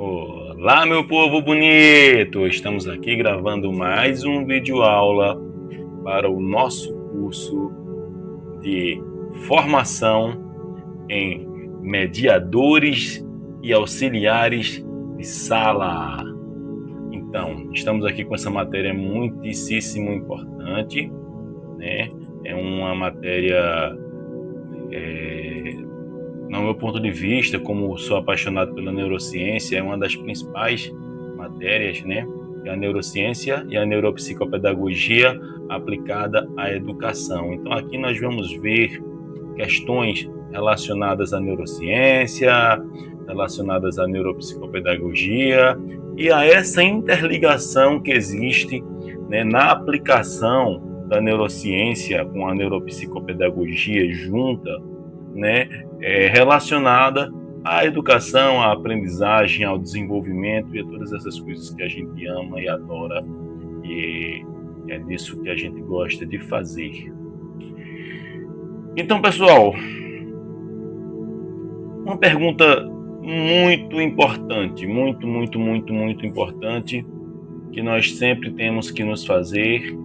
Olá, meu povo bonito! Estamos aqui gravando mais um vídeo aula para o nosso curso de formação em mediadores e auxiliares de sala. Então, estamos aqui com essa matéria muitíssimo importante, né? É uma matéria, no meu ponto de vista, como sou apaixonado pela neurociência, é uma das principais matérias, né? É a neurociência e a neuropsicopedagogia aplicada à educação. Então aqui nós vamos ver questões relacionadas à neurociência, relacionadas à neuropsicopedagogia e a essa interligação que existe, né, na aplicação da neurociência com a neuropsicopedagogia junta, né, relacionada à educação, à aprendizagem, ao desenvolvimento e a todas essas coisas que a gente ama e adora, e é disso que a gente gosta de fazer. Então, pessoal, uma pergunta muito importante, muito importante, que nós sempre temos que nos fazer,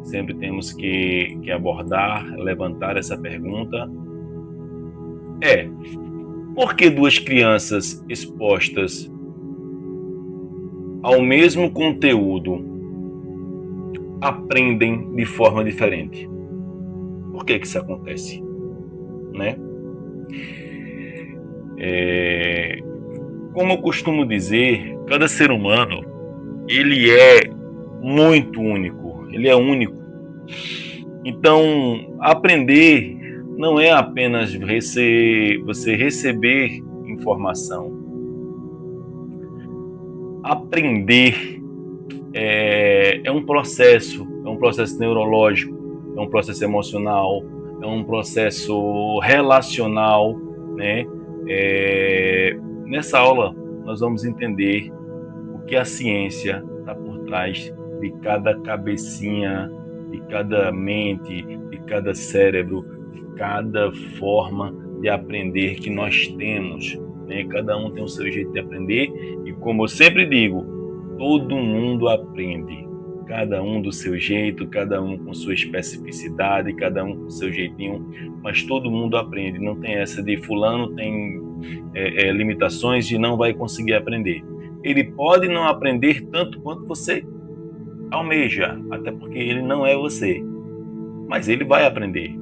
sempre temos que abordar, levantar essa pergunta, por que duas crianças expostas ao mesmo conteúdo aprendem de forma diferente? Por que isso acontece, né? Como eu costumo dizer, cada ser humano, ele é muito único, ele é único. Então, aprender não é apenas você receber informação. Aprender é um processo neurológico, é um processo emocional, é um processo relacional, né? Nessa aula nós vamos entender o que a ciência está por trás de cada cabecinha, de cada mente, de cada cérebro, de cada forma de aprender que nós temos, né? Cada um tem o seu jeito de aprender e, como eu sempre digo, todo mundo aprende, cada um do seu jeito, cada um com sua especificidade, cada um com seu jeitinho, mas todo mundo aprende. Não tem essa de fulano tem limitações e não vai conseguir aprender. Ele pode não aprender tanto quanto você almeja, até porque ele não é você, mas ele vai aprender,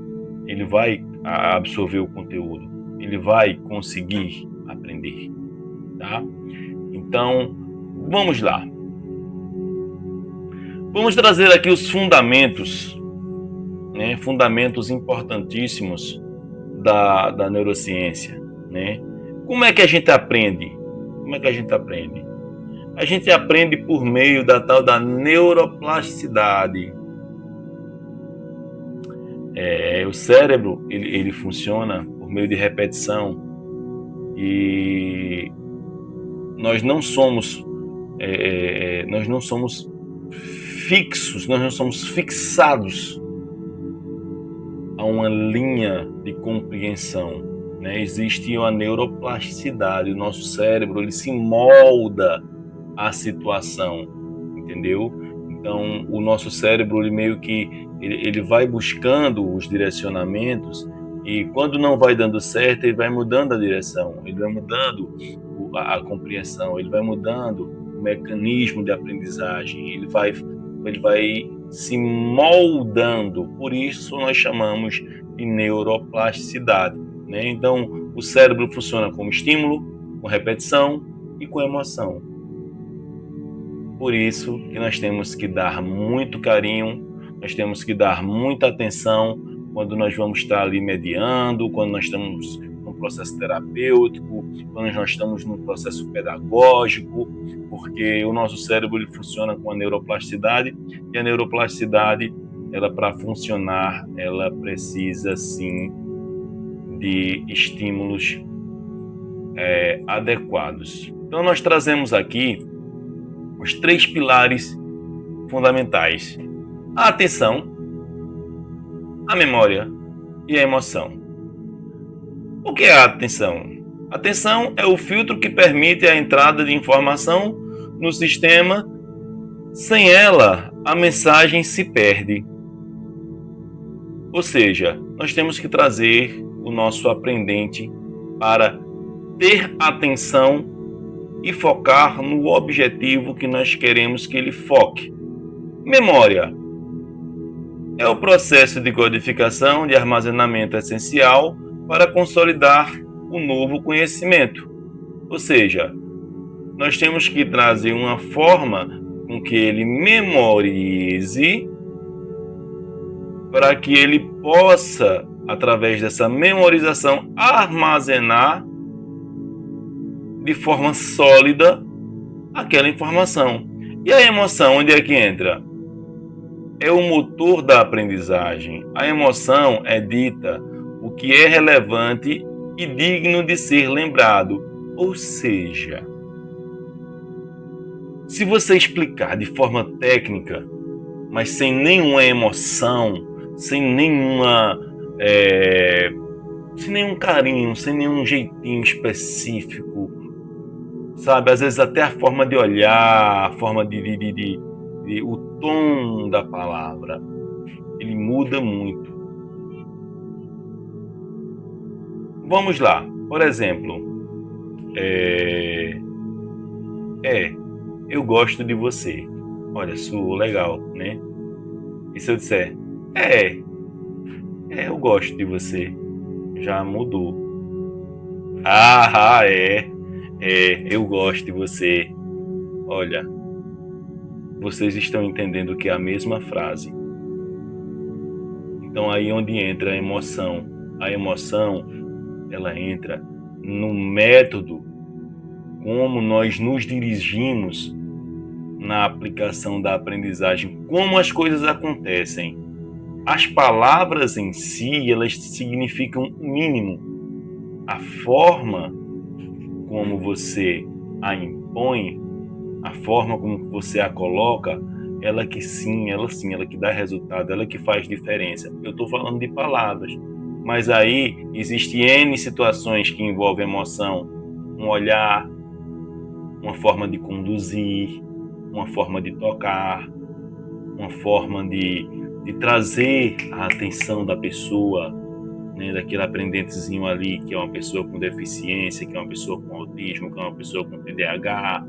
ele vai absorver o conteúdo, ele vai conseguir aprender, tá? Então, vamos lá. Vamos trazer aqui os fundamentos, né? Fundamentos importantíssimos da neurociência, né? Como é que a gente aprende? A gente aprende por meio da tal da neuroplasticidade. O cérebro, ele funciona por meio de repetição e nós não somos fixos, nós não somos fixados a uma linha de compreensão, né? Existe a neuroplasticidade, o nosso cérebro ele se molda à situação, entendeu? Então o nosso cérebro ele meio que ele vai buscando os direcionamentos e quando não vai dando certo ele vai mudando a direção, ele vai mudando a compreensão, ele vai mudando o mecanismo de aprendizagem, ele vai se moldando, por isso nós chamamos de neuroplasticidade, né? Então o cérebro funciona como estímulo, com repetição e com emoção. Por isso que nós temos que dar muito carinho, nós temos que dar muita atenção quando nós vamos estar ali mediando, quando nós estamos num processo terapêutico, quando nós estamos num processo pedagógico, porque o nosso cérebro ele funciona com a neuroplasticidade e a neuroplasticidade, ela para funcionar, ela precisa sim de estímulos adequados. Então nós trazemos aqui os 3 pilares fundamentais: a atenção, a memória e a emoção. O que é a atenção? Atenção é o filtro que permite a entrada de informação no sistema. Sem ela, a mensagem se perde. Ou seja, nós temos que trazer o nosso aprendente para ter atenção e focar no objetivo que nós queremos que ele foque. Memória é o processo de codificação de armazenamento essencial para consolidar o novo conhecimento. Ou seja, nós temos que trazer uma forma com que ele memorize para que ele possa, através dessa memorização, armazenar de forma sólida aquela informação. E a emoção, onde é que entra? É o motor da aprendizagem. A emoção é dita o que é relevante e digno de ser lembrado. Ou seja, se você explicar de forma técnica, mas sem nenhuma emoção, sem nenhum carinho, sem nenhum jeitinho específico, sabe? Às vezes até a forma de olhar, a forma o tom da palavra, ele muda muito. Vamos lá, por exemplo, eu gosto de você. Olha, sou legal, né? E se eu disser, eu gosto de você, já mudou. Eu gosto de você. Olha, vocês estão entendendo que é a mesma frase. Então aí onde entra a emoção. A emoção, ela entra no método como nós nos dirigimos na aplicação da aprendizagem, como as coisas acontecem. As palavras em si, elas significam o mínimo. A forma como você a impõe, a forma como você a coloca, ela que dá resultado, ela que faz diferença. Eu estou falando de palavras, mas aí existe N situações que envolvem emoção, um olhar, uma forma de conduzir, uma forma de tocar, uma forma de trazer a atenção da pessoa, né, daquele aprendentezinho ali, que é uma pessoa com deficiência, que é uma pessoa com autismo, que é uma pessoa com TDAH.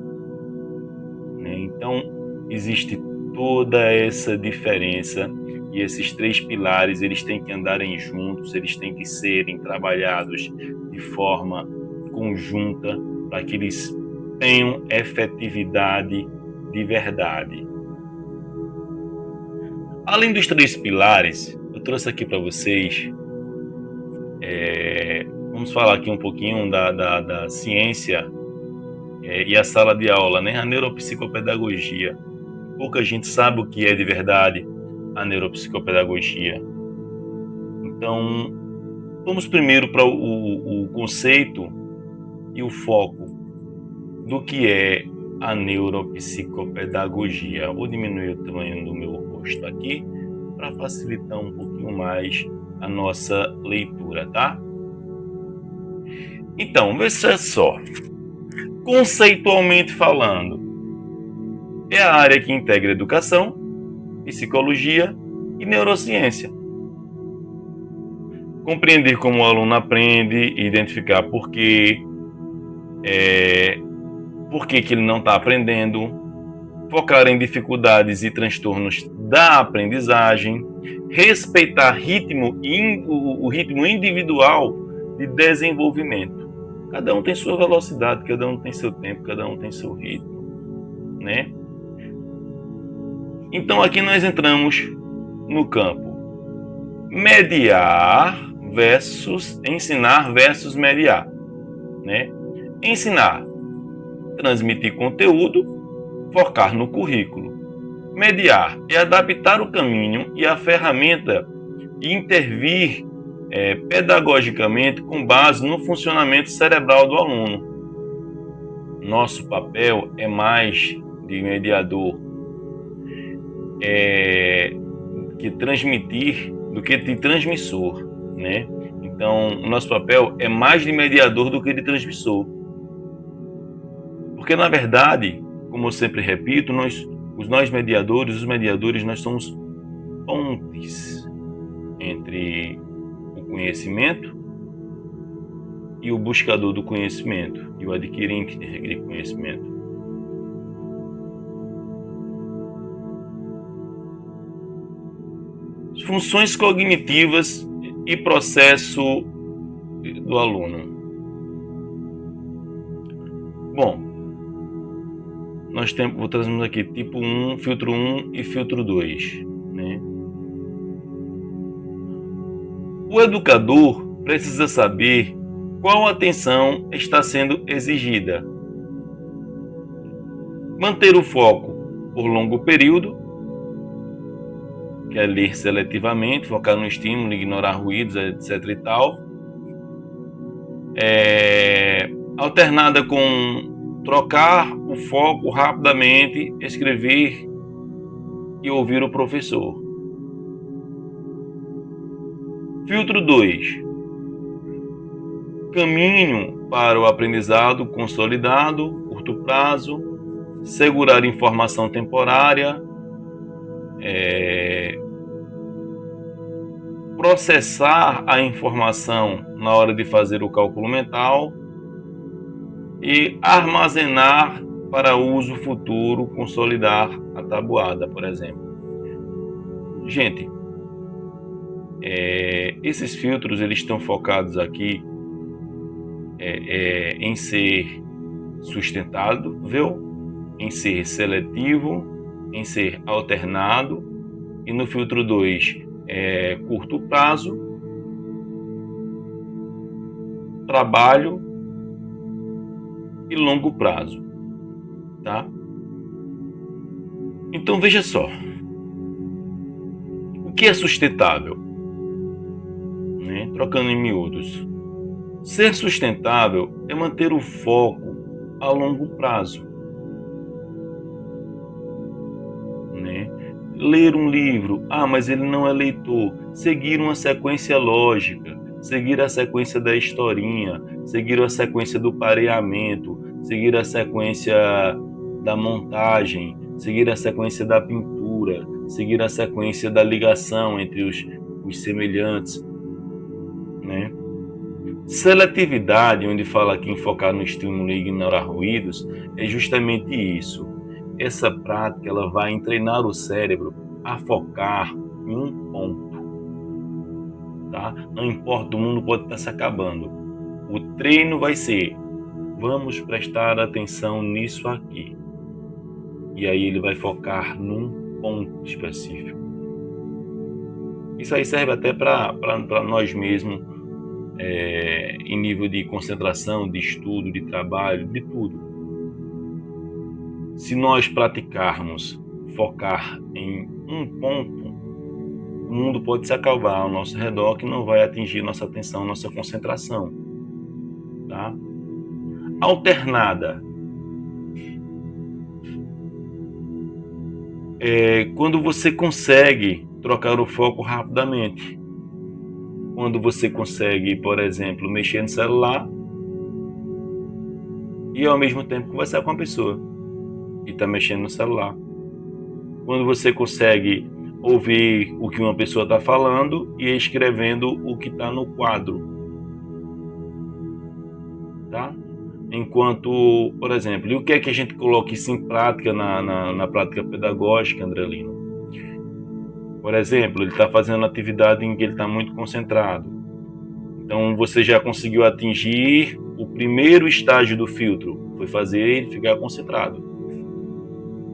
Né? Então, existe toda essa diferença e esses três pilares, eles têm que andarem juntos, eles têm que serem trabalhados de forma conjunta para que eles tenham efetividade de verdade. Além dos três pilares, eu trouxe aqui para vocês, vamos falar aqui um pouquinho da ciência e a sala de aula, né? A neuropsicopedagogia. Pouca gente sabe o que é de verdade a neuropsicopedagogia. Então, vamos primeiro para o conceito e o foco do que é a neuropsicopedagogia. Vou diminuir o tamanho do meu rosto aqui para facilitar um pouquinho mais a nossa leitura, tá? Então, veja só. Conceitualmente falando, é a área que integra educação, psicologia e neurociência. Compreender como o aluno aprende, identificar por que ele não está aprendendo, focar em dificuldades e transtornos da aprendizagem, respeitar o ritmo individual de desenvolvimento. Cada um tem sua velocidade, cada um tem seu tempo, cada um tem seu ritmo, né? Então aqui nós entramos no campo ensinar versus mediar, né? Ensinar, transmitir conteúdo, focar no currículo. Mediar é adaptar o caminho e a ferramenta e intervir pedagogicamente com base no funcionamento cerebral do aluno. Nosso papel é mais de mediador, que transmitir do que de transmissor, né? Então, o nosso papel é mais de mediador do que de transmissor. Porque, na verdade, como eu sempre repito, os mediadores, nós somos pontes entre o conhecimento e o buscador do conhecimento, e o adquirente de conhecimento. Funções cognitivas e processo do aluno. Bom, nós trazemos aqui tipo 1, filtro 1 e filtro 2. Né? O educador precisa saber qual atenção está sendo exigida. Manter o foco por longo período, que é ler seletivamente, focar no estímulo, ignorar ruídos, etc. e tal. Alternada com trocar o foco rapidamente, escrever e ouvir o professor. Filtro 2. Caminho para o aprendizado consolidado, curto prazo, segurar informação temporária, processar a informação na hora de fazer o cálculo mental e armazenar para uso futuro, consolidar a tabuada, por exemplo. Gente, esses filtros eles estão focados aqui em ser sustentável, em ser seletivo, em ser alternado, e no filtro 2 curto prazo, trabalho e longo prazo, tá? Então veja só, o que é sustentável? Né? Trocando em miúdos, ser sustentável é manter o foco a longo prazo. Né? Ler um livro, mas ele não é leitor. Seguir uma sequência lógica, seguir a sequência da historinha, seguir a sequência do pareamento, seguir a sequência da montagem, seguir a sequência da pintura, seguir a sequência da ligação entre os semelhantes. Né? Seletividade, onde fala aqui em focar no estímulo e ignorar ruídos, é justamente isso. Essa prática ela vai treinar o cérebro a focar em um ponto. Tá? Não importa, o mundo pode estar se acabando. O treino vai ser, vamos prestar atenção nisso aqui. E aí ele vai focar num ponto específico. Isso aí serve até para nós mesmos, em nível de concentração, de estudo, de trabalho, de tudo. Se nós praticarmos focar em um ponto, o mundo pode se acalmar ao nosso redor, que não vai atingir nossa atenção, nossa concentração. Tá? Alternada. Quando você consegue trocar o foco rapidamente. Quando você consegue, por exemplo, mexer no celular e ao mesmo tempo conversar com a pessoa que está mexendo no celular. Quando você consegue ouvir o que uma pessoa está falando e escrevendo o que está no quadro. Tá? Enquanto, por exemplo, e o que é que a gente coloca isso em prática na prática pedagógica, Andrelino? Por exemplo, ele está fazendo uma atividade em que ele está muito concentrado. Então, você já conseguiu atingir o primeiro estágio do filtro, foi fazer ele ficar concentrado.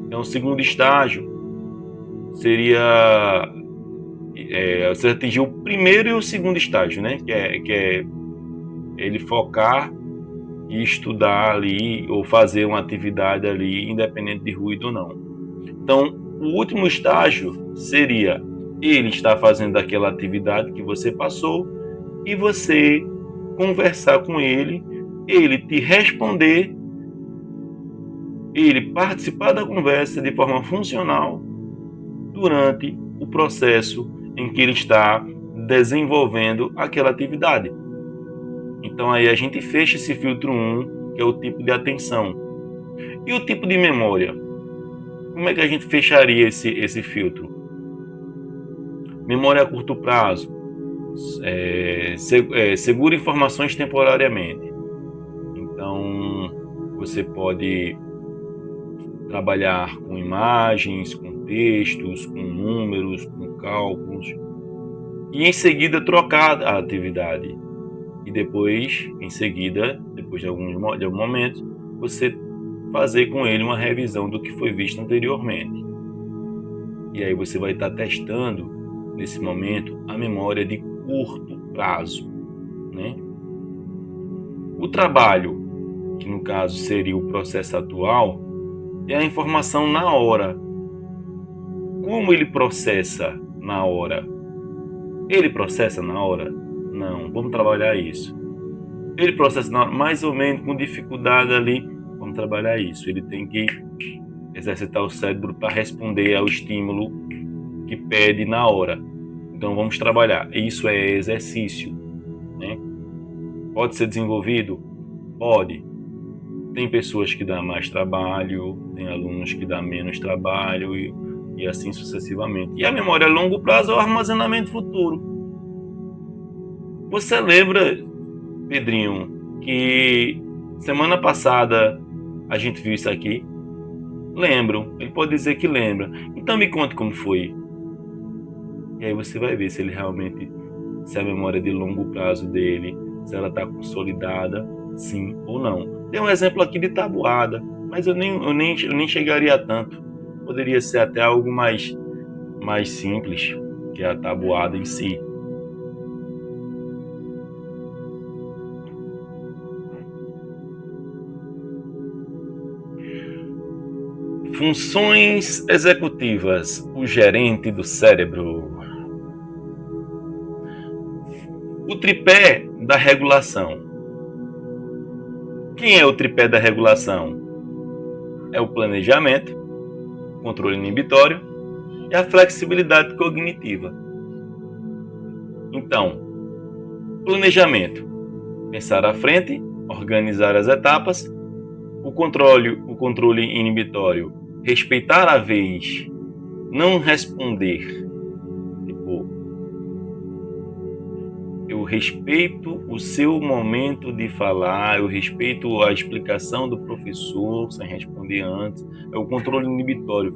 Então, o segundo estágio seria... você atingiu o primeiro e o segundo estágio, né? Que é ele focar e estudar ali, ou fazer uma atividade ali, independente de ruído ou não. Então, o último estágio seria ele estar fazendo aquela atividade que você passou e você conversar com ele te responder, ele participar da conversa de forma funcional durante o processo em que ele está desenvolvendo aquela atividade. Então aí a gente fecha esse filtro 1, que é o tipo de atenção. E o tipo de memória? Como é que a gente fecharia esse filtro? Memória a curto prazo. Segura informações temporariamente. Então, você pode trabalhar com imagens, com textos, com números, com cálculos, e em seguida trocar a atividade. E depois, em seguida, depois de algum momento, você fazer com ele uma revisão do que foi visto anteriormente. E aí você vai estar testando, nesse momento, a memória de curto prazo, né? O trabalho, que no caso seria o processo atual, é a informação na hora. Como ele processa na hora? Ele processa na hora? Não, vamos trabalhar isso. Ele processa na hora, mais ou menos, com dificuldade ali, vamos trabalhar isso. Ele tem que exercitar o cérebro para responder ao estímulo que pede na hora. Então vamos trabalhar. Isso é exercício, né? Pode ser desenvolvido? Pode. Tem pessoas que dão mais trabalho, tem alunos que dão menos trabalho e assim sucessivamente. E a memória a longo prazo é o armazenamento futuro. Você lembra, Pedrinho, que semana passada a gente viu isso aqui? Lembro. Ele pode dizer que lembra. Então me conte como foi. E aí você vai ver se ele realmente, se a memória de longo prazo dele, se ela está consolidada, sim ou não. Tem um exemplo aqui de tabuada, mas eu nem chegaria a tanto. Poderia ser até algo mais simples, que é a tabuada em si. Funções executivas, o gerente do cérebro. O tripé da regulação. Quem é o tripé da regulação? É o planejamento, o controle inibitório e a flexibilidade cognitiva. Então, planejamento, pensar à frente, organizar as etapas. O controle inibitório, respeitar a vez, não responder. Tipo, eu respeito o seu momento de falar, eu respeito a explicação do professor sem responder antes. É o controle inibitório.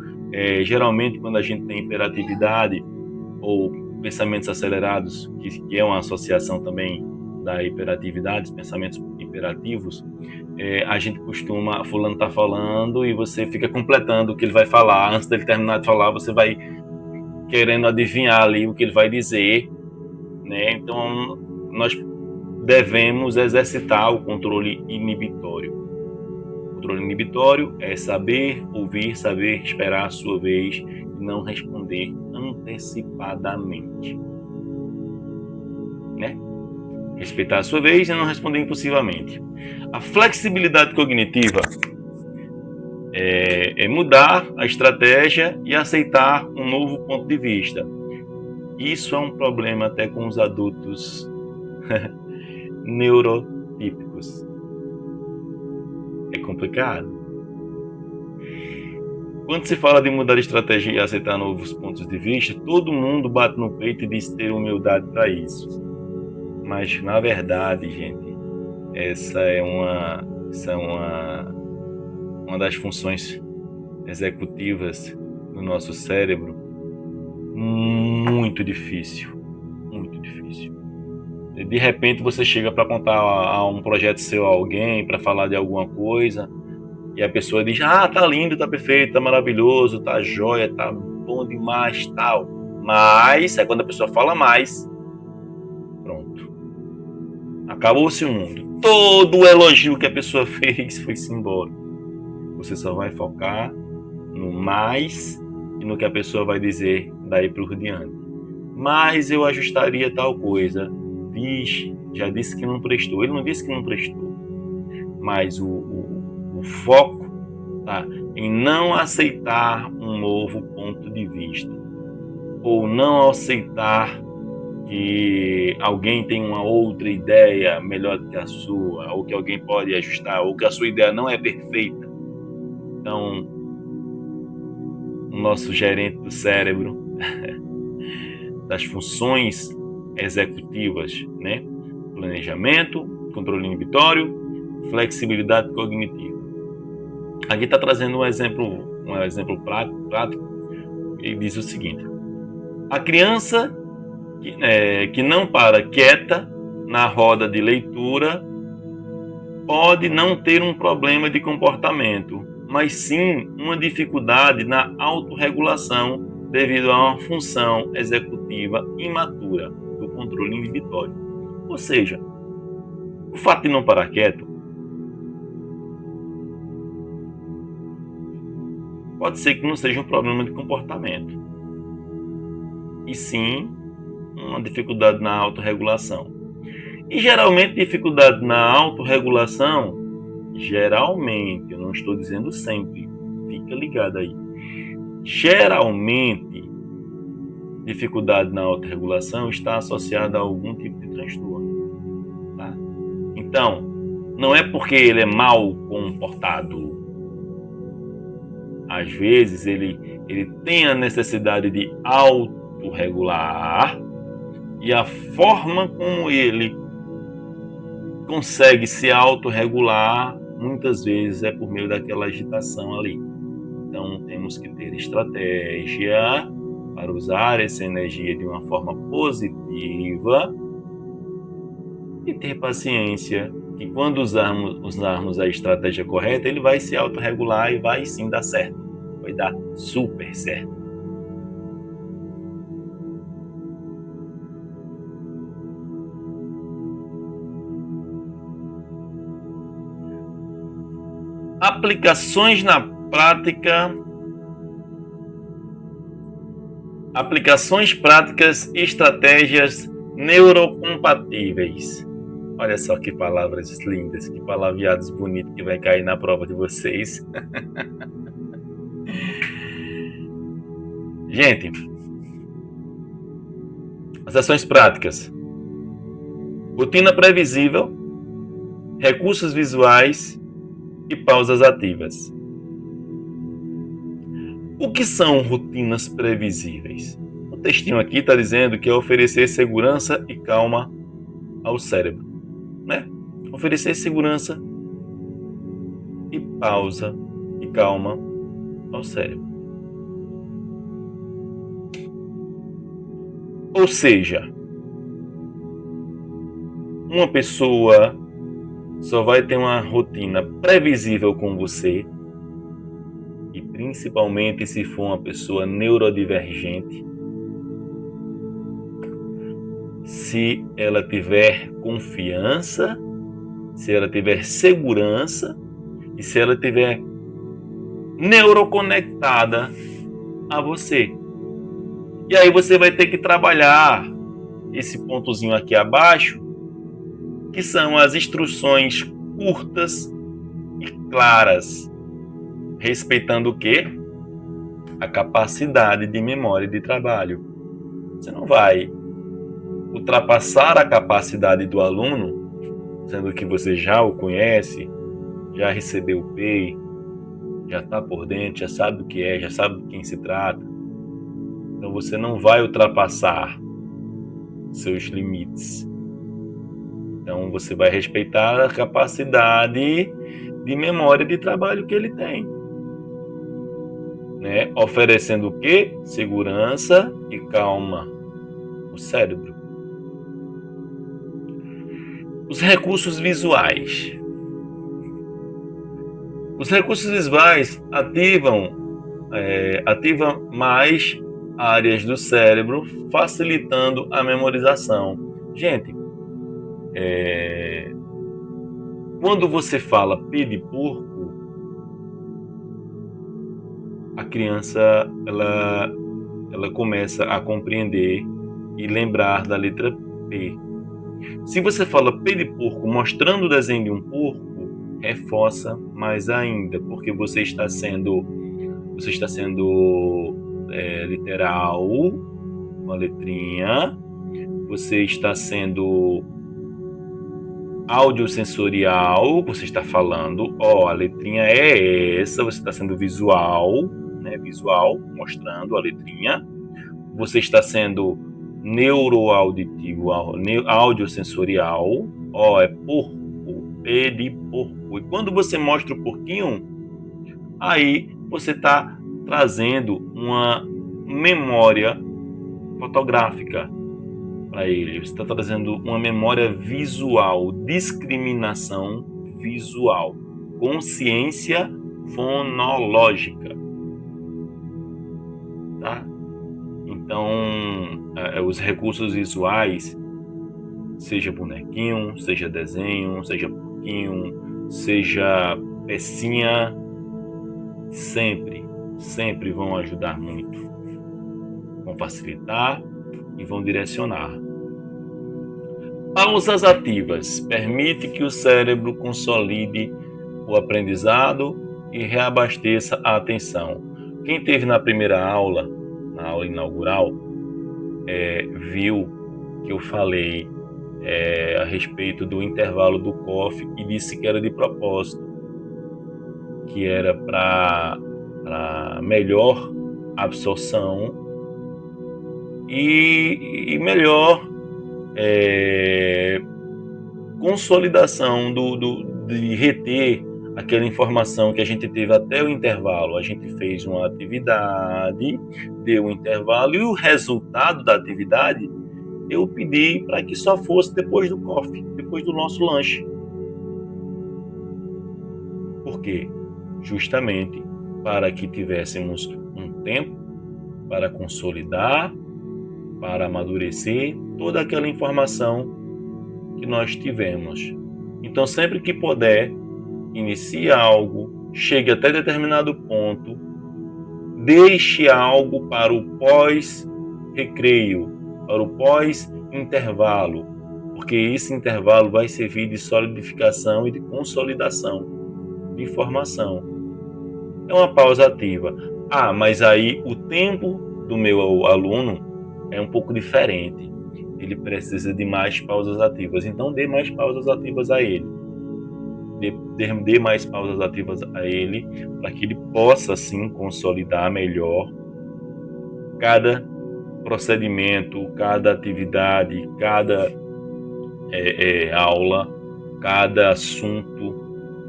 Geralmente, quando a gente tem hiperatividade ou pensamentos acelerados, que é uma associação também da hiperatividade, pensamentos hiperativos, a gente costuma, fulano está falando e você fica completando o que ele vai falar. Antes dele terminar de falar, você vai querendo adivinhar ali o que ele vai dizer, né? Então, nós devemos exercitar o controle inibitório. O controle inibitório é saber ouvir, saber esperar a sua vez e não responder antecipadamente, né? Respeitar a sua vez e não responder impulsivamente. A flexibilidade cognitiva é mudar a estratégia e aceitar um novo ponto de vista. Isso é um problema até com os adultos neurotípicos. É complicado. Quando se fala de mudar de estratégia e aceitar novos pontos de vista, todo mundo bate no peito e diz ter humildade para isso. Mas, na verdade, gente, essa é uma das funções executivas do nosso cérebro muito difícil. Muito difícil. De repente, você chega para contar a um projeto seu a alguém, para falar de alguma coisa, e a pessoa diz, tá lindo, tá perfeito, tá maravilhoso, tá jóia, tá bom demais, tal. Mas, é quando a pessoa fala mais, pronto. Acabou-se o mundo. Todo o elogio que a pessoa fez foi-se embora. Você só vai focar no mais e no que a pessoa vai dizer daí por diante. Mas eu ajustaria tal coisa. Já disse que não prestou. Ele não disse que não prestou. Mas o foco tá em não aceitar um novo ponto de vista. Ou não aceitar que alguém tem uma outra ideia melhor do que a sua, ou que alguém pode ajustar, ou que a sua ideia não é perfeita. Então, o nosso gerente do cérebro, das funções executivas, né? Planejamento, controle inibitório, flexibilidade cognitiva. Aqui está trazendo um exemplo prático, e diz o seguinte: a criança que não para quieta na roda de leitura pode não ter um problema de comportamento, mas sim uma dificuldade na autorregulação devido a uma função executiva imatura do controle inibitório. Ou seja, o fato de não parar quieto pode ser que não seja um problema de comportamento, e sim uma dificuldade na autorregulação. E geralmente dificuldade na autorregulação, geralmente, eu não estou dizendo sempre, fica ligado aí. Geralmente, dificuldade na autorregulação está associada a algum tipo de transtorno. Tá? Então, não é porque ele é mal comportado. Às vezes ele tem a necessidade de autorregular, e a forma como ele consegue se autorregular muitas vezes é por meio daquela agitação ali. Então temos que ter estratégia para usar essa energia de uma forma positiva e ter paciência, que quando usarmos a estratégia correta, ele vai se autorregular e vai sim dar certo. Vai dar super certo. Aplicações na prática. Aplicações práticas e estratégias neurocompatíveis. Olha só que palavras lindas, que palavreados bonitos que vai cair na prova de vocês. Gente, as ações práticas: rotina previsível, recursos visuais e pausas ativas. O que são rotinas previsíveis? O textinho aqui está dizendo que é oferecer segurança e calma ao cérebro, né? Oferecer segurança e pausa e calma ao cérebro. Ou seja, uma pessoa só vai ter uma rotina previsível com você, e principalmente se for uma pessoa neurodivergente, se ela tiver confiança, se ela tiver segurança e se ela tiver neuroconectada a você. E aí você vai ter que trabalhar esse pontozinho aqui abaixo, que são as instruções curtas e claras, respeitando o quê? A capacidade de memória e de trabalho. Você não vai ultrapassar a capacidade do aluno, sendo que você já o conhece, já recebeu o PEI, já está por dentro, já sabe do que é, já sabe de quem se trata. Então você não vai ultrapassar seus limites. Então você vai respeitar a capacidade de memória e de trabalho que ele tem, né? Oferecendo o quê? Segurança e calma ao cérebro. Os recursos visuais. Os recursos visuais ativam mais áreas do cérebro, facilitando a memorização. Gente, quando você fala P de porco, a criança ela começa a compreender e lembrar da letra P. Se você fala P de porco mostrando o desenho de um porco, reforça mais ainda, porque você está sendo literal, uma letrinha, você está sendo audiosensorial, você está falando, a letrinha é essa, você está sendo visual, né? Visual, mostrando a letrinha. Você está sendo neuroauditivo, audiosensorial, é porco, P de porco. E quando você mostra o porquinho, aí você está trazendo uma memória fotográfica para ele. Você está trazendo uma memória visual, discriminação visual, consciência fonológica, tá? Então, os recursos visuais, seja bonequinho, seja desenho, seja porquinho, seja pecinha, sempre vão ajudar muito, vão facilitar e vão direcionar. Pausas ativas. Permite que o cérebro consolide o aprendizado e reabasteça a atenção. Quem teve na primeira aula, na aula inaugural, viu que eu falei a respeito do intervalo do COF e disse que era de propósito, que era para melhor absorção e melhor consolidação de reter aquela informação que a gente teve até o intervalo. A gente fez uma atividade, deu um intervalo e o resultado da atividade eu pedi para que só fosse depois do coffee, depois do nosso lanche. Por quê? Justamente para que tivéssemos um tempo para consolidar, para amadurecer toda aquela informação que nós tivemos. Então, sempre que puder, inicie algo, chegue até determinado ponto, deixe algo para o pós-recreio, para o pós-intervalo, porque esse intervalo vai servir de solidificação e de consolidação de informação. É uma pausa ativa. Mas aí o tempo do meu aluno é um pouco diferente. Ele precisa de mais pausas ativas. Então, dê mais pausas ativas a ele. Dê mais pausas ativas a ele para que ele possa, sim, consolidar melhor cada procedimento, cada atividade, cada aula, cada assunto,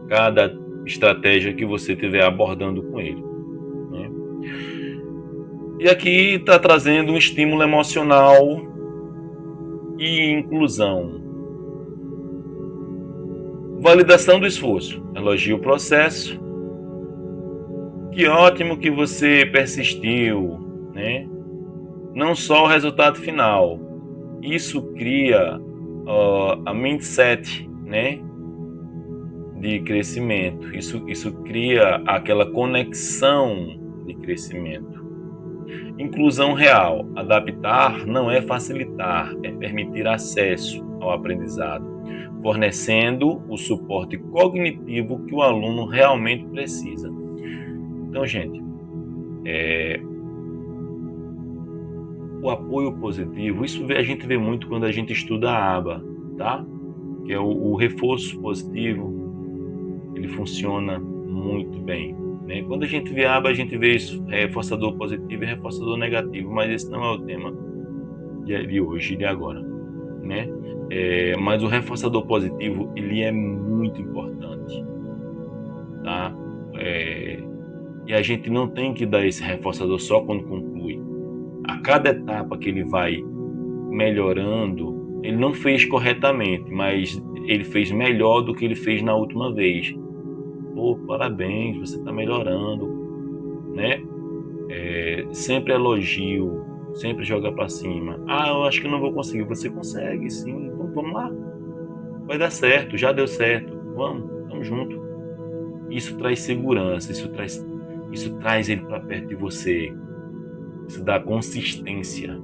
cada estratégia que você estiver abordando com ele, né? E aqui está trazendo um estímulo emocional e inclusão. Validação do esforço. Elogie o processo. Que ótimo que você persistiu, né? Não só o resultado final. Isso cria a mindset, né, de crescimento. Isso cria aquela conexão de crescimento. Inclusão real. Adaptar não é facilitar, é permitir acesso ao aprendizado, fornecendo o suporte cognitivo que o aluno realmente precisa. Então, gente, o apoio positivo, isso a gente vê muito quando a gente estuda a aba, tá? Que é o reforço positivo, ele funciona muito bem, né? Quando a gente vê a aba, a gente vê isso, reforçador positivo e reforçador negativo, mas esse não é o tema de hoje, de agora, né? Mas o reforçador positivo, ele é muito importante, tá? E a gente não tem que dar esse reforçador só quando conclui. A cada etapa que ele vai melhorando, ele não fez corretamente, mas ele fez melhor do que ele fez na última vez. Parabéns, você está melhorando, né? Sempre elogio, sempre joga para cima. Eu acho que não vou conseguir. Você consegue, sim. Então vamos lá. Vai dar certo, já deu certo. Vamos junto. Isso traz segurança, isso traz ele para perto de você. Isso dá consistência.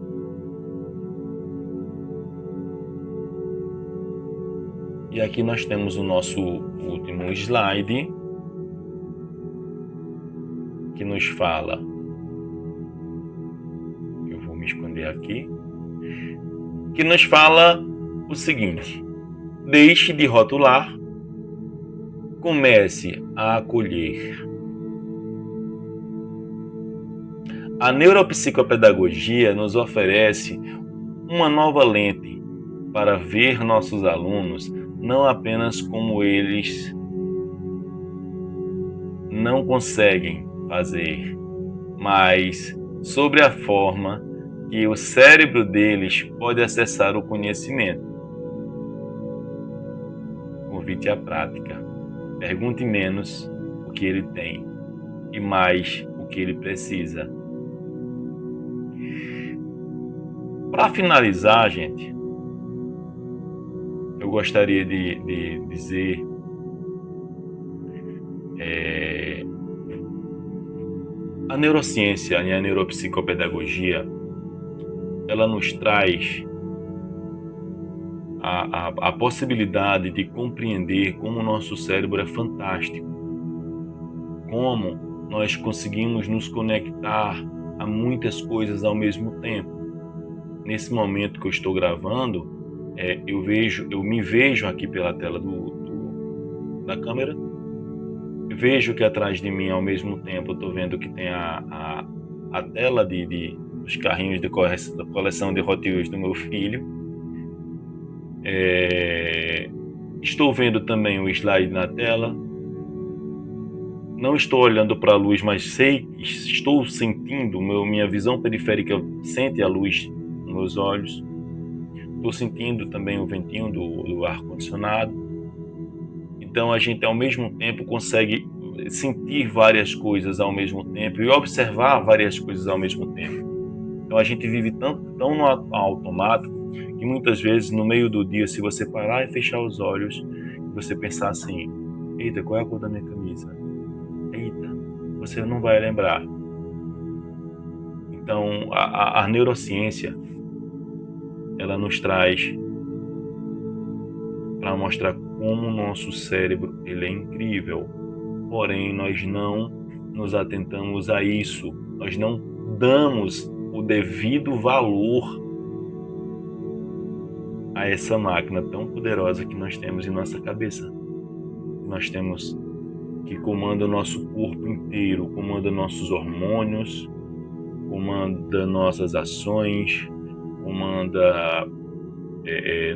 E aqui nós temos o nosso último slide, que nos fala, eu vou me esconder aqui, que nos fala o seguinte: deixe de rotular, comece a acolher. A neuropsicopedagogia nos oferece uma nova lente para ver nossos alunos não apenas como eles não conseguem fazer, mas sobre a forma que o cérebro deles pode acessar o conhecimento. Convite à prática. Pergunte menos o que ele tem e mais o que ele precisa. Para finalizar, gente, eu gostaria de dizer a neurociência e a neuropsicopedagogia, ela nos traz a possibilidade de compreender como o nosso cérebro é fantástico, como nós conseguimos nos conectar a muitas coisas ao mesmo tempo. Nesse momento que eu estou gravando, eu me vejo aqui pela tela da câmera, eu vejo que atrás de mim, ao mesmo tempo, eu estou vendo que tem a tela dos carrinhos da coleção de Hot Wheels do meu filho. Estou vendo também o slide na tela. Não estou olhando para a luz, mas sei que estou sentindo, minha visão periférica sente a luz nos meus olhos. Estou sentindo também o ventinho do ar-condicionado. Então a gente ao mesmo tempo consegue sentir várias coisas ao mesmo tempo e observar várias coisas ao mesmo tempo. Então a gente vive tão no automático que muitas vezes no meio do dia, se você parar e fechar os olhos e você pensar assim: eita, qual é a cor da minha camisa? Eita, você não vai lembrar. Então a neurociência, ela nos traz para mostrar como o nosso cérebro ele é incrível, porém nós não nos atentamos a isso, nós não damos o devido valor a essa máquina tão poderosa que nós temos em nossa cabeça. Nós temos que comanda o nosso corpo inteiro, comanda nossos hormônios, comanda nossas ações, comanda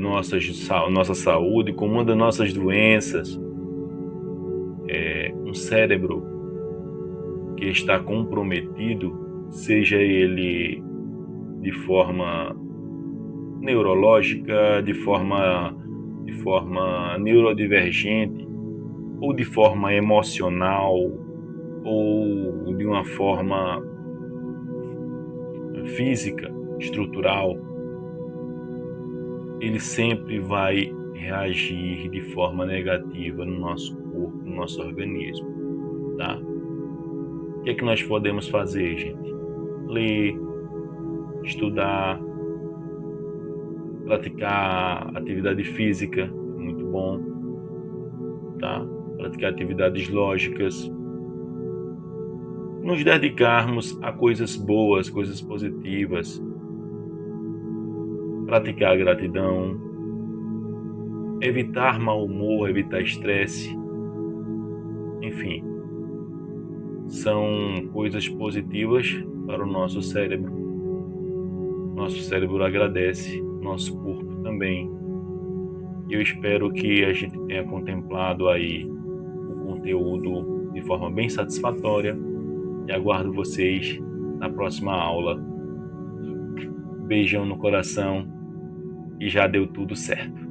nossa saúde, comanda nossas doenças. Um cérebro que está comprometido, seja ele de forma neurológica, de forma neurodivergente, ou de forma emocional, ou de uma forma física, estrutural, ele sempre vai reagir de forma negativa no nosso corpo, no nosso organismo, tá? O que é que nós podemos fazer, gente? Ler, estudar, praticar atividade física, muito bom, tá? Praticar atividades lógicas, nos dedicarmos a coisas boas, coisas positivas, praticar a gratidão, evitar mau humor, evitar estresse, enfim, são coisas positivas para o nosso cérebro. Nosso cérebro agradece, nosso corpo também. E eu espero que a gente tenha contemplado aí o conteúdo de forma bem satisfatória e aguardo vocês na próxima aula. Beijão no coração e já deu tudo certo.